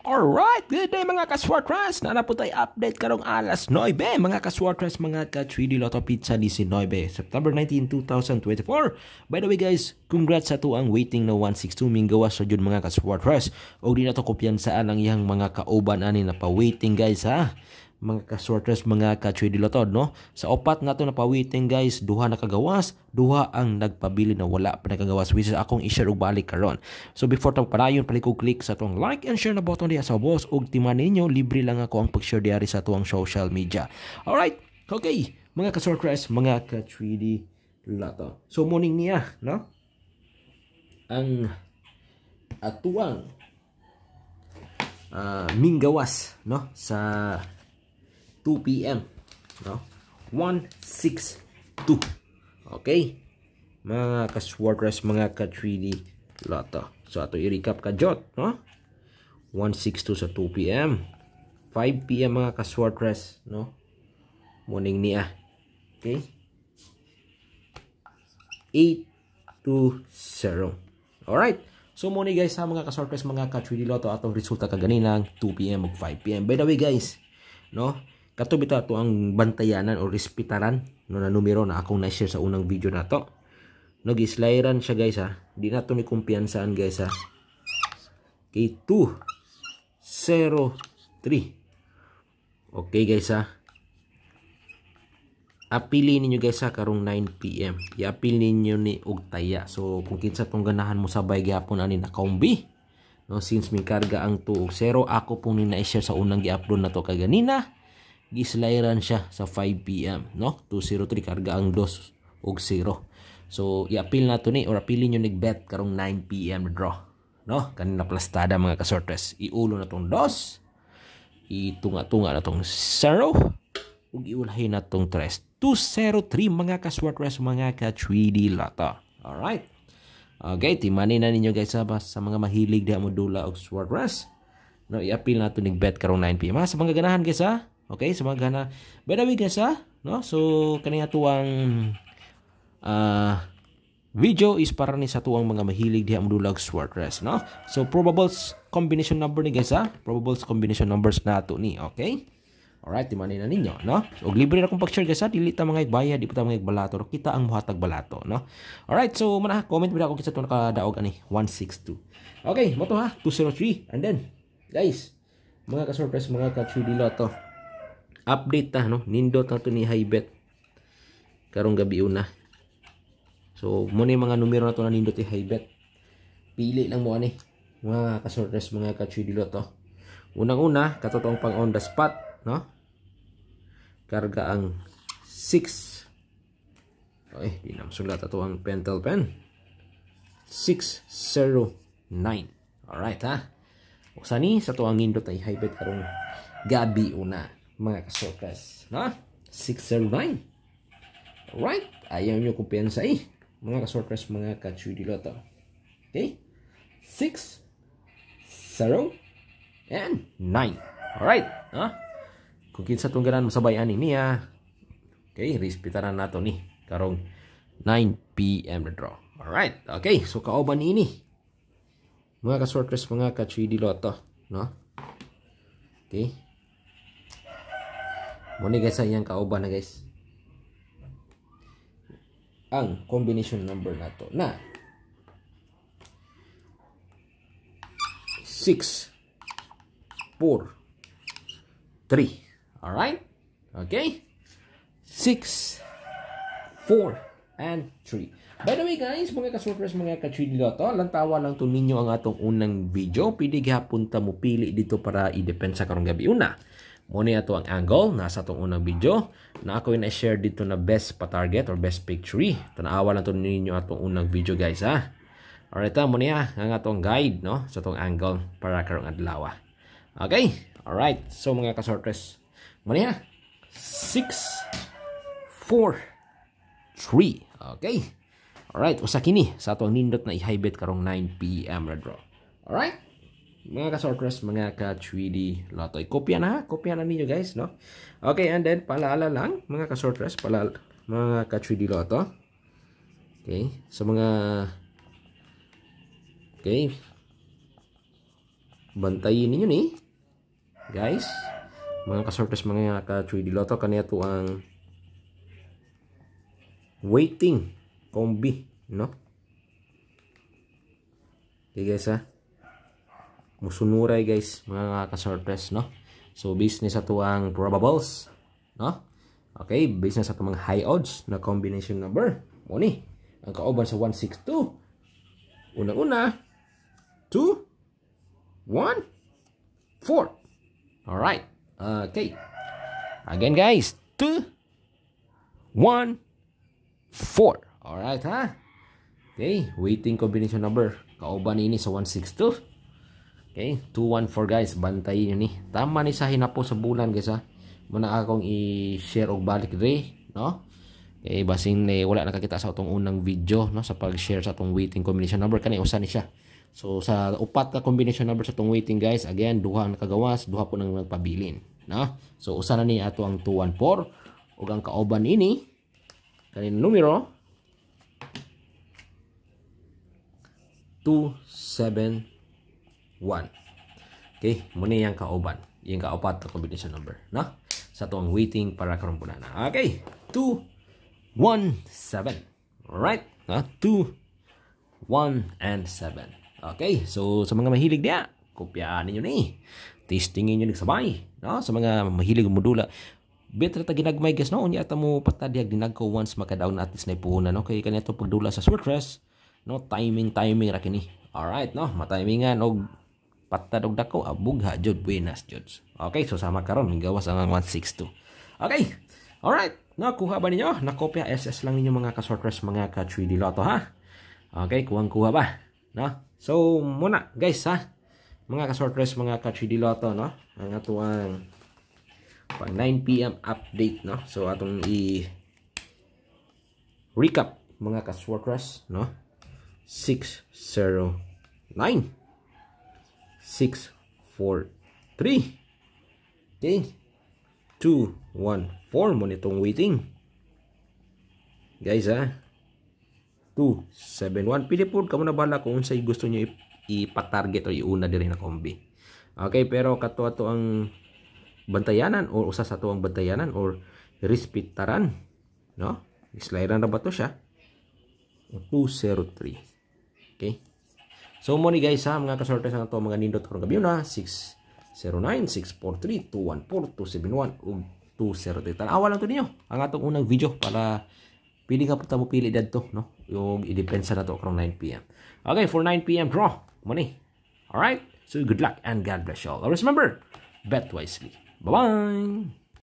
Alright, good day mga ka-Swartress. Na po tayo update karong alas 9 mga ka-Swartress, mga ka-3D Lotto Pizza 19 September 19, 2024. By the way guys, congrats sa to ang waiting na 162 ming gawas sa jud mga ka-Swartress. O di na to kumpiyansaan ang iyang mga kauban ani na pa-waiting guys ha. Mga ka-Swartress, mga ka-3D Lotto, no? Sa opat nga to na pa-waiting guys, duha nakagawas, duha ang nagpabili na wala pa nakagawas, which is akong i-share og balik karon. So before tang padayon, paliko-click sa tong like and share na button diya sa boss, ug timan ninyo libre lang ako ang pag-share diya sa tuwang social media. Alright, okay, mga ka-Swartress, mga ka-3D Lotto. So morning niya, no? Ang atuang minggawas, no? Sa 2 PM, no? 162. Okay? Mga ka-Swartress, mga ka-3D Lotto. So ato i-recap ka jot, no? 162 sa 2 PM. 5 PM mga ka-Swartress, no? Morning niya. Okay? 820. Alright. So muna guys ha mga ka-Swartress, mga ka-3D Lotto, atong resulta kaganinang 2 PM ug 5 PM. By the way guys, no? Kato bitaw to ang bantayanan o respetaran no na numero na akong na-share sa unang video na to. No, gislairan siya guys ha. Di na to ni kumpiyansaan guys ha. Okay, 203. Okay guys ha. Apili ninyo guys ha karong 9 PM. I-apil ninyo ni og taya. So kung kinsa tong ganahan mo sabay gyapon ani na kaumbi. No, since may karga ang 2 og 0, ako pong ni na-share sa unang gi-upload na to kaganina. Gislairan siya sa 5 PM, no? 203 karga ang 2 og 0. So i-apil na to ni or apilin nyo nag-bet karong 9 PM draw, no? Kanina plastada mga ka-Swartress. Iulo na tong 2, itunga-tunga na tong 0, ug iulahin na tong 3. 203 mga ka-Swartress, mga ka-3D Lotto. Alright. Okay, timanin na ninyo guys sa mga mahilig diha mo dula og Swartress. No, i-apil na to nig-bet karong 9 PM. Sa mga ganahan guys ha. Okay, sa mga gana. By the way guys ha, no? So kanina tuwang video is para ni sa tuwang mga mahilig diha mo dula og Swartress, no? So probables combination number ni guys ha. Probables combination numbers nato ni, okay? Alright, timanin na ninyo, no? So, libre na akong pag-share guys ha. Dili ta mga igbayad, di pa ta mga igbalato. Kita ang muhatag balato, no? Alright, so mana comment bila ako kita to nakadaog ani 162. Okay, mo to ha, 203. And then, guys, mga ka-Swartress, mga ka-3D Lotto, update ta, no? Nindot na to ni Hybet karong gabi una. So, mo ni mga numero na to na nindot ni Hybet. Pili lang mo ani, mga ka-Swartress, mga ka-3D Lotto. Unang-una, katotong pang on the spot, no? Karga ang 6. Okay, di na masulat ato ang pentel pen. 609. Alright ha. Usa ni sa to ang nindot ay hybrid karong gabi una, mga ka-Swartress, no? 609. Alright, ayaw nyo kumpiyansa mga ka-Swartress, mga ka-3D Lotto. Okay? 6, 0, and 9. Alright, ha? Kung kinsa tong ganan masabayan niya. Okay, respetaran nato ni karong 9 PM na draw. Alright, okay. So kauban ini mga ka-Swartress, mga ka-3D Lotto, no? Okay. Muna guys ang kauban na guys. Ang combination number nato na 6, 4, 3. Alright? Okay? 6, 4, and 3. By the way guys, mga ka-Swartress, mga ka-3D Lotto, lantawa lang to ninyo ang atong unang video. Pwede gihapon ta mo pili dito para i-depensa karong gabi una. Muna ato ang angle, nasa atong unang video. Na ako yung na-share dito na best pa-target or best picture. Tanawa lang to ninyo atong unang video guys ha. Alright ha, muna ang atong guide, no? Sa atong angle para karong adlaw. Okay? Alright, so mga ka-Swartress, muna 6, 4, 3. Okay. Alright, usa kini sa atong nindot na i-hybrid karong 9 PM na draw. Alright. Mga ka-Swartress, mga ka-3D Lotto. Kopya na ha. Kopya na ninyo guys, no? Okay, and then palaala lang mga ka-Swartress, mga ka-3D Lotto. Okay. Sa mga Okay. Bantayin ninyo ni guys, mga kasortes, mga ka 3D Lotto, kaniya to ang waiting combi, no? Okay guys ha, musunuray guys mga kasortes, no? So business ato ang probables, no? Okay, business ato mga high odds na combination number mo ni ang kauban sa 162. Una-una 2 1 4. Alright. Okay. Again guys. 2 1 4. Alright ha. Okay. Waiting combination number. Kauban ini sa 162. Okay. 2 1 4 guys. Bantayin nyo ni. Tama ni sa hinapo sa bulan guys ha. Muna akong i-share og balik dre. No? Okay. Basing wala nakakita sa itong unang video. No? Sa pag-share sa itong waiting combination number. Kani usa ni siya. So sa upat ka combination number sa itong waiting guys, again duha ang nakagawas, duha po nang nagpabilin, no? So usa na ni ato ang 214 ug ang kauban ini kanin numero 271. Okay, muna yang kauban, yung kaupat ka combination number, no? Sa itong waiting para karon po na. Okay, 217. Alright, no? 2 1 and 7. Okay, so sa mga mahilig niya, kopyaan ninyo ni. Testingin nyo nagsabay, no? Sa mga mahilig modula, better ta ginagmay guys, no? Unya ata mo patadiag dinagko once makadaon at least na ipuhunan, no? Kaya kanito pagdula sa swordress, no? Timing ra kini. Alright, no? Matimingan og patad og dako, abugha jud, buenas jud. Okay, so sama karon gawas ang 162. Okay. Alright, nakuha ba ninyo? Nakopya SS lang ninyo mga ka-swordress, mga ka 3D Lotto ha. Okay, kuha ba? No? So, muna guys ha, mga ka-sortress, mga ka-3D Lotto, no? Ang atuang pang 9 PM update, no? So, atong i-recap mga ka-sortress, no? 609 643. Okay, 214 mo nitong waiting guys ha. 271. Pili po kamo na bala kung unsay gusto niyo ipatarget o iuna diri na kombi. Okay, pero kato ato ang bantayanan or usa sa ato ang bantayanan or respetaran, no? Slideran na ba to siya? 203. Okay. So mo ni guys ha, mga kasortes na to, mga nindot karong gabi na 609 643 214 271 ug 203. Tanawa lang to ninyo ang atong unang video para pili ka po tamo pili dadto, no? Yung i-depensa na to karong 9 PM. Okay, for 9 PM draw money. Alright, so good luck and God bless you all. Always remember, bet wisely. Bye-bye!